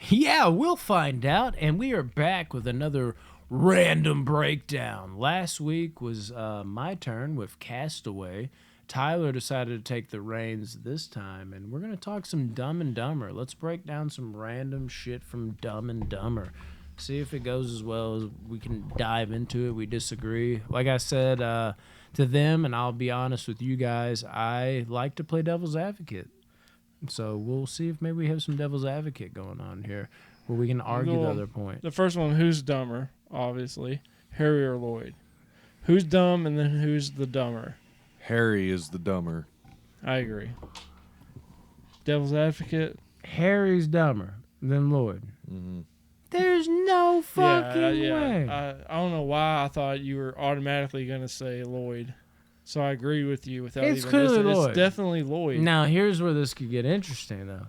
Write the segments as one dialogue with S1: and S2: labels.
S1: Yeah, we'll find out. And we are back with another random breakdown. Last week was my turn with Castaway. Tyler decided to take the reins this time, and we're going to talk some Dumb and Dumber. Let's break down some random shit from Dumb and Dumber. See if it goes as well as we can dive into it. We disagree. Like I said to them, and I'll be honest with you guys, I like to play devil's advocate. So we'll see if maybe we have some devil's advocate going on here where we can argue the other point.
S2: The first one, who's dumber, obviously, Harry or Lloyd? Who's dumb and then who's the dumber?
S3: Harry is the dumber.
S2: I agree. Devil's advocate?
S1: Harry's dumber than Lloyd.
S3: Mm-hmm.
S1: There's no fucking way.
S2: I don't know why I thought you were automatically going to say Lloyd. So I agree with you without
S1: It's
S2: even
S1: clearly
S2: listening.
S1: Lloyd.
S2: It's definitely Lloyd.
S1: Now, here's where this could get interesting, though.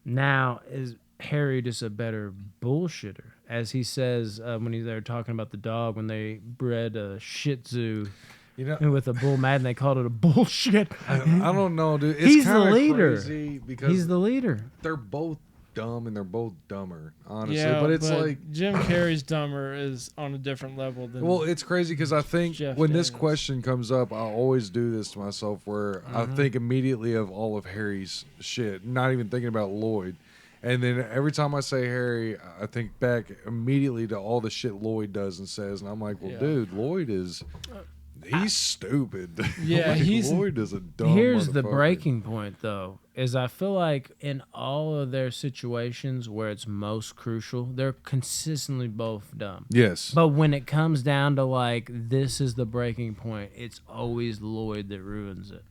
S1: Now, is Harry just a better bullshitter? As he says when they're talking about the dog, when they bred a Shih Tzu with a bull mad, and they called it a bullshit.
S3: I don't know, dude. It's
S1: He's the
S3: kinda
S1: leader.
S3: crazy because
S1: He's the leader.
S3: they're both dumb and they're both dumber, honestly.
S2: Yeah,
S3: but it's like
S2: Jim Carrey's dumber is on a different level than.
S3: well, it's crazy because I think
S2: Jeff
S3: when this
S2: Daniels.
S3: question comes up, I always do this to myself where I think immediately of all of Harry's shit, not even thinking about Lloyd. And then every time I say Harry, I think back immediately to all the shit Lloyd does and says, and I'm like, well,
S2: Yeah.
S3: dude, Lloyd is. He's stupid.
S2: Yeah,
S3: Lloyd is a dumb
S1: Here's the
S3: motherfucker.
S1: breaking point, though, is I feel like in all of their situations where it's most crucial, they're consistently both dumb.
S3: Yes.
S1: But when it comes down to, like, this is the breaking point, it's always Lloyd that ruins it.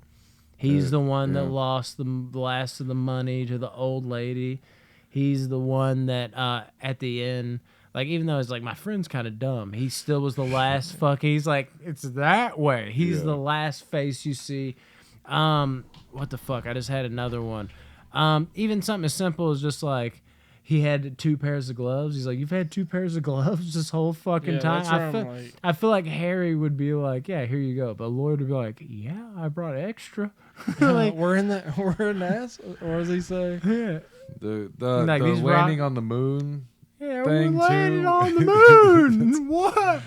S1: He's the one that lost the last of the money to the old lady. He's the one that at the end, like, even though it's like, my friend's kind of dumb, he still was the last fucking, he's like, it's that way. He's the last face you see. What the fuck? I just had another one. Even something as simple as just like, he had 2 pairs of gloves. He's like, you've had 2 pairs of gloves this whole fucking time?
S2: That's where I'm like,
S1: I feel like Harry would be like, yeah, here you go. But Lloyd would be like, yeah, I brought extra. Like,
S2: we're in the ass. Or does he say?
S1: yeah.
S3: The
S1: Like, these
S3: landing on the moon.
S1: Yeah,
S3: Thing,
S1: we landed
S3: too.
S1: on the moon. What?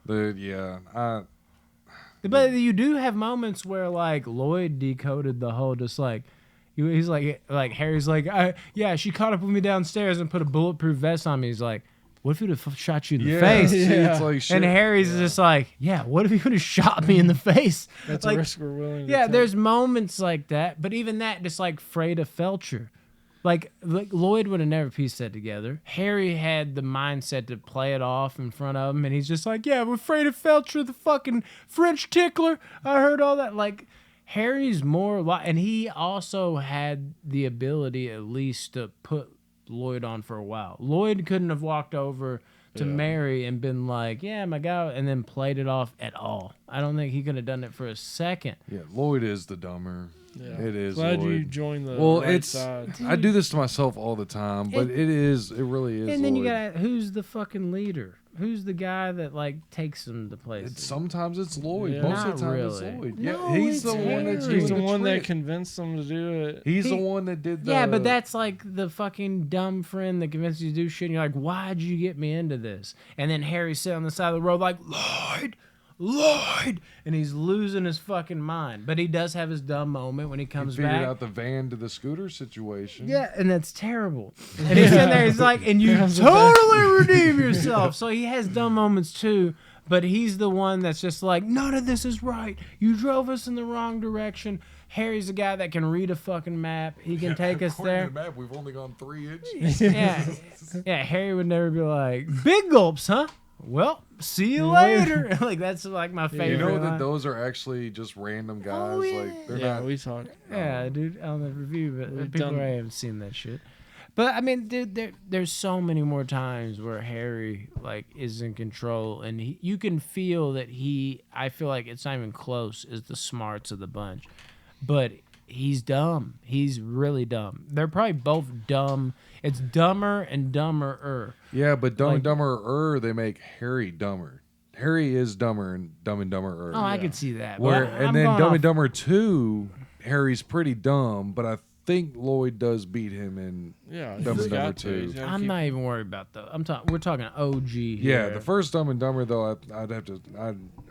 S1: But you do have moments where, like, Lloyd decoded the whole just like, he's like Harry's like, yeah, she caught up with me downstairs and put a bulletproof vest on me. He's like, what if he'd have shot you in the face?
S3: See,
S2: Yeah.
S3: it's like shit.
S1: And Harry's just like, yeah, what if he would have shot me in the face?
S2: That's
S1: like,
S2: a risk we're willing to
S1: yeah,
S2: take.
S1: there's moments like that, but even that, just like Freda Felcher. Like Lloyd would have never pieced that together. Harry had the mindset to play it off in front of him, and he's just like, yeah, we're Freda Felcher, the fucking French tickler. I heard all that. Like, Harry's more and he also had the ability at least to put Lloyd on for a while. Lloyd couldn't have walked over to Mary and been like, yeah, my guy, and then played it off at all. I don't think he could have done it for a second.
S3: Yeah, Lloyd is the dumber.
S2: Yeah.
S3: It is.
S2: Glad
S3: Lloyd.
S2: you joined the
S3: Well,
S2: right
S3: it's.
S2: side.
S3: I do this to myself all the time, but it really is.
S1: And then you
S3: Lloyd.
S1: got who's the fucking leader? Who's the guy that like takes him to places?
S3: Sometimes it's Lloyd.
S2: Yeah.
S3: Most
S1: Not
S3: of the time
S1: really.
S3: it's Lloyd.
S1: No,
S3: Yeah, he's
S1: it's
S3: the one that's
S1: Harry.
S2: He's
S3: doing
S2: the one that
S3: trick.
S2: convinced them to do it.
S3: He's the one that did the.
S1: Yeah, but that's like the fucking dumb friend that convinces you to do shit. And you're like, why'd you get me into this? And then Harry's sitting on the side of the road like, Lloyd, and he's losing his fucking mind. But he does have his dumb moment when he
S3: He
S1: comes
S3: figured
S1: back.
S3: out the van to the scooter situation.
S1: Yeah, and that's terrible. And he's sitting there, he's like, and you totally redeem yourself. So he has dumb moments too, but he's the one that's just like, none of this is right. You drove us in the wrong direction. Harry's the guy that can read a fucking map. He can take us
S3: According
S1: there.
S3: to the map, we've only gone 3 inches.
S1: Yeah, Harry would never be like, big gulps, huh? Well, see you later. Like, that's like my favorite.
S3: You know
S1: line.
S3: that those are actually just random guys.
S1: Oh, yeah.
S3: Like they're
S2: Yeah,
S3: not.
S2: we talked.
S1: Yeah, dude, on the review, but
S2: We've
S1: people
S2: done-
S1: I haven't seen that shit. But I mean, dude, there's so many more times where Harry like is in control, and you can feel that I feel like it's not even close, is the smarts of the bunch, but he's dumb. He's really dumb. They're probably both dumb. It's dumber and dumberer.
S3: Yeah, but Dumb
S1: Like-
S3: and Dumber they make Harry dumber. Harry is dumber and Dumber.
S1: Oh, I could see that.
S3: Where
S1: but
S3: and
S1: I'm
S3: then
S1: going
S3: Dumb
S1: off-
S3: and Dumber 2, Harry's pretty dumb, but think Lloyd does beat him in.
S2: Yeah,
S3: Dumb
S2: he's
S3: and Dumber
S2: got to.
S3: 2.
S2: He's gotta
S1: I'm
S2: keep-
S1: not even worried about that. We're talking OG here.
S3: Yeah, the first Dumb and Dumber though,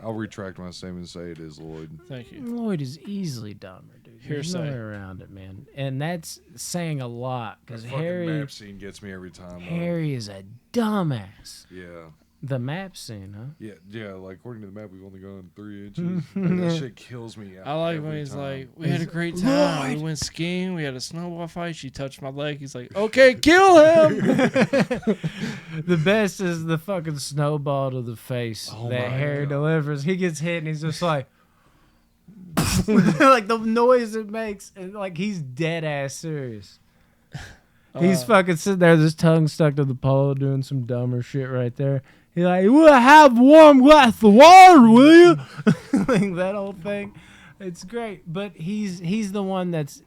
S3: I'll retract my statement and say it is Lloyd.
S2: Thank you.
S1: Lloyd is easily dumber, dude. There's no
S2: Hearsay.
S1: way around it, man. And that's saying a lot because
S3: That fucking
S1: Harry
S3: map scene gets me every time. though.
S1: Harry is a dumbass.
S3: Yeah.
S1: The map scene, huh?
S3: Yeah. Like according to the map, we've only gone 3 inches. Like, that shit kills me.
S2: I like when
S3: every
S2: he's
S3: time.
S2: like, "We had a great time. We went skiing. We had a snowball fight. She touched my leg." He's like, "Okay, kill him."
S1: The best is the fucking snowball to the face
S3: Oh
S1: that
S3: my
S1: Harry
S3: God.
S1: delivers. He gets hit and he's just like, like the noise it makes, and like he's dead ass serious. He's fucking sitting there, with his tongue stuck to the pole, doing some dumber shit right there. He's like, "Will I have a warm glass of water, will you?" Like that whole thing. It's great, but he's the one that's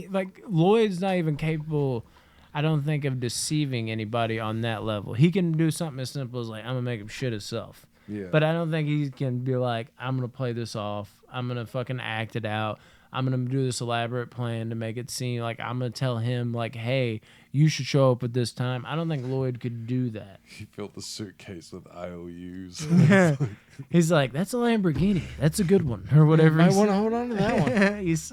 S1: like Lloyd's not even capable. I don't think of deceiving anybody on that level. He can do something as simple as like, "I'm gonna make him shit himself,"
S3: Yeah.
S1: but I don't think he can be like, "I'm gonna play this off. I'm gonna fucking act it out. I'm gonna do this elaborate plan to make it seem like I'm gonna tell him like, hey, you should show up at this time." I don't think Lloyd could do that.
S3: He filled the suitcase with IOUs.
S1: He's like, "That's a Lamborghini. That's a good one," or whatever.
S2: Might
S1: he
S2: want to
S1: said.
S2: hold on to that one.
S1: He's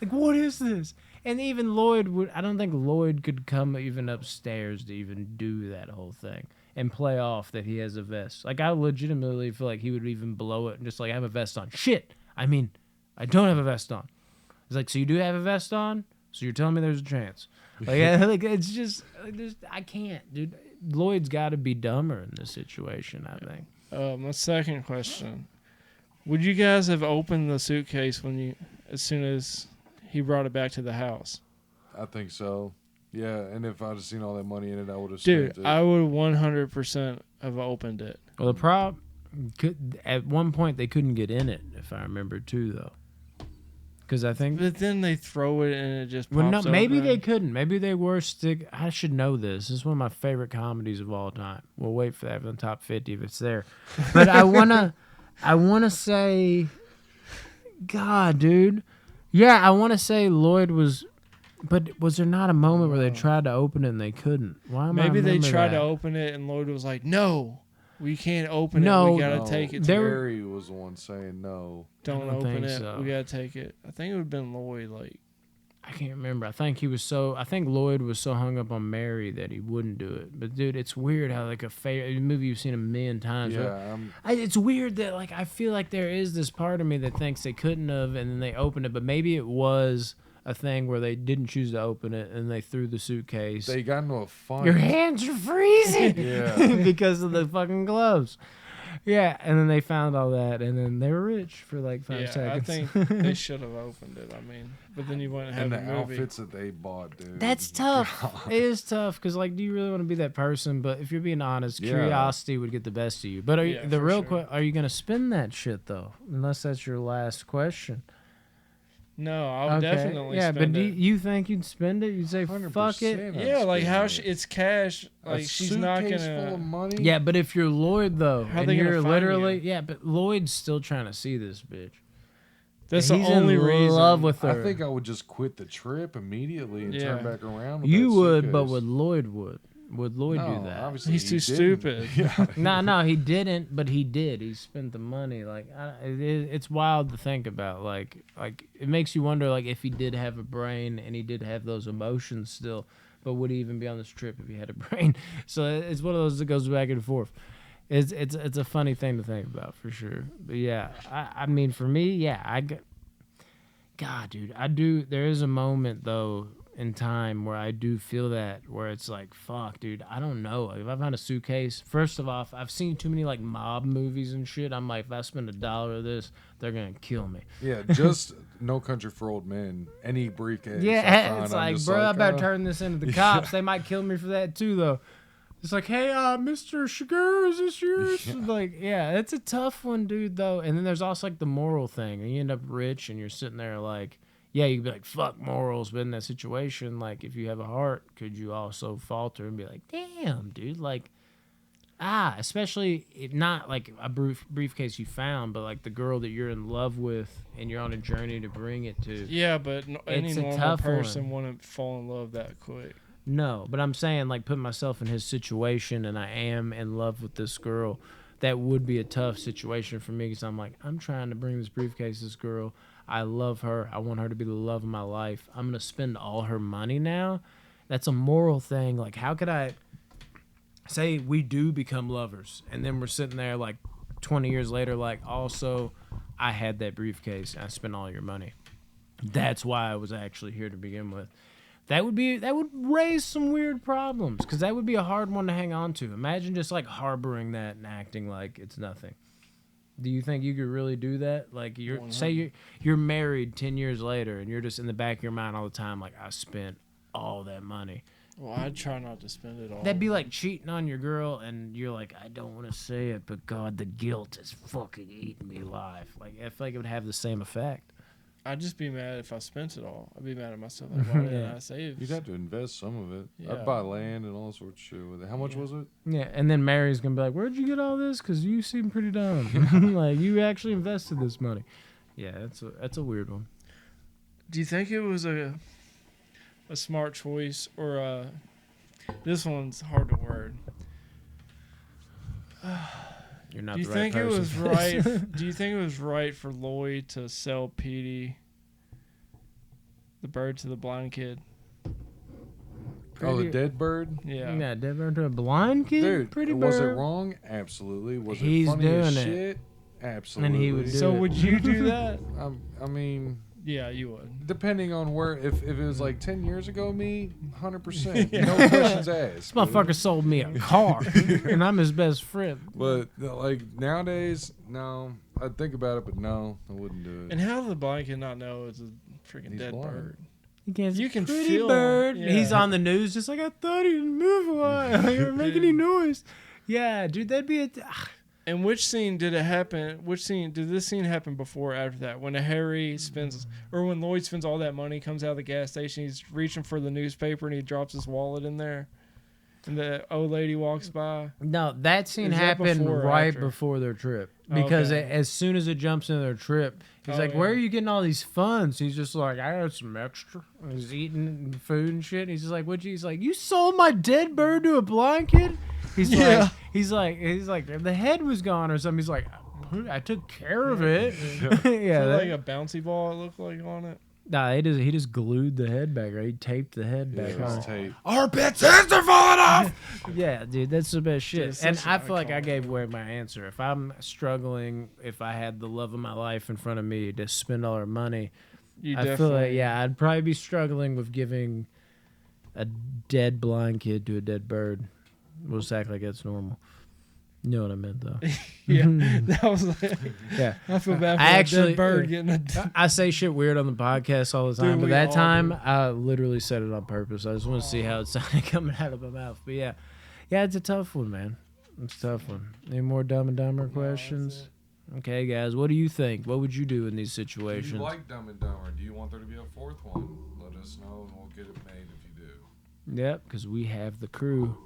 S1: like, "What is this?" And even Lloyd would. I don't think Lloyd could come even upstairs to even do that whole thing and play off that he has a vest. Like I legitimately feel like he would even blow it and just like, "I have a vest on." Shit. I mean, I don't have a vest on. He's like, "So you do have a vest on? So you're telling me there's a chance?" Like, like it's just I can't, dude. Lloyd's got to be dumber in this situation, I think.
S2: My second question: would you guys have opened the suitcase as soon as he brought it back to the house?
S3: I think so. Yeah, and if I'd have seen all that money in it, I would have
S2: Dude,
S3: spent it.
S2: I would 100% have opened it.
S1: Well, the problem at one point they couldn't get in it, if I remember too, though. Because I think
S2: But then they throw it and it just pops
S1: well, no, maybe
S2: open.
S1: they couldn't. Maybe they were stick. I should know this. This is one of my favorite comedies of all time. We'll wait for that for the top 50 if it's there. But I wanna say, God, dude, yeah, I wanna say Lloyd was. But was there not a moment where they tried to open it and they couldn't? Why am I
S2: Maybe they
S1: remember
S2: tried
S1: that?
S2: to open it and Lloyd was like, "No, we can't open
S1: No,
S2: it. We gotta
S3: No,
S2: take it.
S1: There were-
S3: Harry was the one saying no.
S2: Don't
S1: don't
S2: open
S1: think
S2: it.
S1: so.
S2: We gotta take it." I think it would have been Lloyd. Like,
S1: I can't remember. I think Lloyd was so hung up on Mary that he wouldn't do it. But dude, it's weird how like a movie you've seen a million times. right?
S3: Yeah,
S1: It's weird that like I feel like there is this part of me that thinks they couldn't have, and then they opened it. But maybe it was a thing where they didn't choose to open it and they threw the suitcase.
S3: they got into a fight.
S1: Your hands are freezing
S3: Yeah.
S1: because of the fucking gloves. Yeah, and then they found all that, and then they were rich for like 5
S2: yeah,
S1: seconds.
S2: I think they should have opened it. I mean, but then you wouldn't have
S3: And the
S2: a movie.
S3: outfits that they bought, dude.
S1: That's tough.
S3: God.
S1: It is tough because, like, do you really want to be that person? But if you're being honest,
S3: Yeah.
S1: curiosity would get the best of you. But
S2: Yeah,
S1: the
S2: for
S1: real
S2: sure.
S1: are you gonna spend that shit though? Unless that's your last question.
S2: No, I would definitely
S1: yeah,
S2: spend
S1: but do
S2: it.
S1: you think you'd spend it? You'd say fuck it.
S3: 100% I'd
S2: Yeah, like
S3: spend
S2: how
S3: it.
S2: it's cash. Like
S3: A
S2: she's not
S3: suitcase
S2: gonna.
S3: full of money.
S1: Yeah, but if you're Lloyd though,
S2: How
S1: and
S2: they gonna
S1: you're
S2: find
S1: literally
S2: you?
S1: yeah, but Lloyd's still trying to see this bitch.
S2: That's
S1: And
S2: the
S1: he's
S2: only
S1: in
S2: reason.
S1: love with her.
S3: I think I would just quit the trip immediately and turn
S2: Yeah.
S3: back around. With
S1: you
S3: that
S1: would, but
S3: suitcase.
S1: would Lloyd would Lloyd
S3: No,
S1: do that?
S3: obviously
S2: He's
S3: he
S2: too
S3: didn't.
S2: stupid.
S3: Yeah.
S1: No, he didn't, but he did. He spent the money. Like, it's wild to think about. Like it makes you wonder, like, if he did have a brain and he did have those emotions still, but would he even be on this trip if he had a brain? So it's one of those that goes back and forth. It's a funny thing to think about for sure. But yeah, I mean, for me, yeah, God, dude, I do. There is a moment though in time where I do feel that, where it's like, fuck, dude, I don't know. If I found a suitcase, first of all, I've seen too many like mob movies and shit. I'm like, if I spend $1 of this, they're gonna kill me.
S3: Yeah, just No Country for Old Men. Any briefcase. I
S1: Yeah,
S3: find,
S1: it's
S3: I'm
S1: like,
S3: just
S1: bro, I better
S3: uh,
S1: turn this into the cops. They might kill me for that too, though. It's like, hey, Mr. Sugar, is this yours? Like, yeah, it's a tough one, dude, though. And then there's also like the moral thing, and you end up rich, and you're sitting there like, yeah, you could be like, fuck morals, but in that situation, like, if you have a heart, could you also falter and be like, damn, dude, like, Especially not like a briefcase you found, but like the girl that you're in love with and you're on a journey to bring it to.
S2: Yeah, but any
S1: It's a
S2: normal
S1: tough
S2: person
S1: one.
S2: wouldn't fall in love that quick.
S1: No, but I'm saying like put myself in his situation and I am in love with this girl. That would be a tough situation for me because I'm like, I'm trying to bring this briefcase to this girl. I love her. I want her to be the love of my life. I'm going to spend all her money now. That's a moral thing. Like, how could I say we do become lovers and then we're sitting there like 20 years later, like, also, I had that briefcase and I spent all your money. That's why I was actually here to begin with. That would raise some weird problems because that would be a hard one to hang on to. Imagine just like harboring that and acting like it's nothing. Do you think you could really do that? Like you're married 10 years later and you're just in the back of your mind all the time like I spent all that money.
S2: Well, I'd try not to spend it all.
S1: That'd be like cheating on your girl and you're like, I don't want to say it, but God, the guilt is fucking eating me alive. Like I feel like it would have the same effect.
S2: I'd just be mad if I spent it all. I'd be mad at myself. Like, why didn't I save?
S3: You'd have to invest some of it.
S2: Yeah.
S3: I'd buy land and all sorts of shit with it. How much was it?
S1: Yeah, and then Mary's gonna be like, "Where'd you get all this? Because you seem pretty dumb. Like you actually invested this money." Yeah, that's a weird one.
S2: Do you think it was a smart choice or this one's hard to word?
S1: You're not
S2: Do you
S1: the right
S2: think it
S1: person.
S2: was right? Do you think it was right for Lloyd to sell Petey the bird to the blind kid?
S3: Oh, the dead bird?
S2: Yeah.
S1: Yeah, dead bird to a blind kid.
S3: Dude,
S1: Pretty
S3: was it
S1: bird.
S3: wrong? Absolutely. Was
S1: He's
S3: it funny as
S1: doing it.
S3: shit? Absolutely.
S1: And he would do
S2: So
S1: it.
S2: would you do that?
S3: I mean,
S2: Yeah, you would.
S3: depending on where, if it was like 10 years ago, me, 100%. No questions asked.
S1: This motherfucker sold me a car, and I'm his best friend.
S3: But, like, nowadays, no. I'd think about it, but no, I wouldn't do it.
S2: And how does the blind kid not know it's a freaking
S3: He's
S2: dead
S3: blind.
S2: bird?
S1: You
S2: can
S1: pretty
S2: feel him.
S1: bird.
S2: Yeah.
S1: He's on the news, just like I thought he didn't move a lot. He didn't make any noise. Yeah, dude, that'd be a.
S2: And which scene did it happen? Which scene did this scene happen before or after that? When Harry spends, or when Lloyd spends all that money, comes out of the gas station, he's reaching for the newspaper and he drops his wallet in there, and the old lady walks by.
S1: No, that scene
S2: Is that
S1: happened
S2: before or
S1: right
S2: after?
S1: before their trip. Because
S2: Okay.
S1: as soon as it jumps into their trip, he's
S2: Oh,
S1: like,
S2: yeah.
S1: "Where are you getting all these funds?" He's just like, "I had some extra." And he's eating food and shit. He's just like, "What'd you?" He's like, "You sold my dead bird to a blind kid." He's
S2: Yeah.
S1: he's like, the head was gone or something. He's like, "I took care of it." Yeah,
S2: Was
S1: that-
S2: it like a bouncy ball it looked like on it?
S1: nah, he just glued the head back. Right, he taped the head
S3: Yeah,
S1: back
S3: it was
S1: on.
S3: tape.
S1: Our bits heads are falling off. Yeah, dude, that's the best shit.
S2: Dude,
S1: And
S2: such
S1: I
S2: an
S1: feel like I
S2: iconic
S1: gave away my answer. If I'm struggling, if I had the love of my life in front of me to spend all our money,
S2: You
S1: I feel
S2: definitely.
S1: like I'd probably be struggling with giving a dead blind kid to a dead bird. We'll just act like that's normal. You know what I meant, though.
S2: Yeah, that was like.
S1: Yeah.
S2: I feel bad for
S1: I
S2: that
S1: actually-
S2: dead bird getting a.
S1: I say shit weird on the podcast all the time,
S2: Dude,
S1: but
S2: we
S1: that
S2: all
S1: time
S2: do.
S1: I literally said it on purpose. I just want to see how it sounded coming out of my mouth. But yeah, it's a tough one, man. It's a tough one. Any more Dumb and Dumber questions? Okay, guys, what do you think? What would you do in these
S3: Do
S1: situations?
S3: you like Dumb and Dumber? Do you want there to be a fourth one? Let us know and we'll get it made if you do.
S1: Yep, because we have the crew.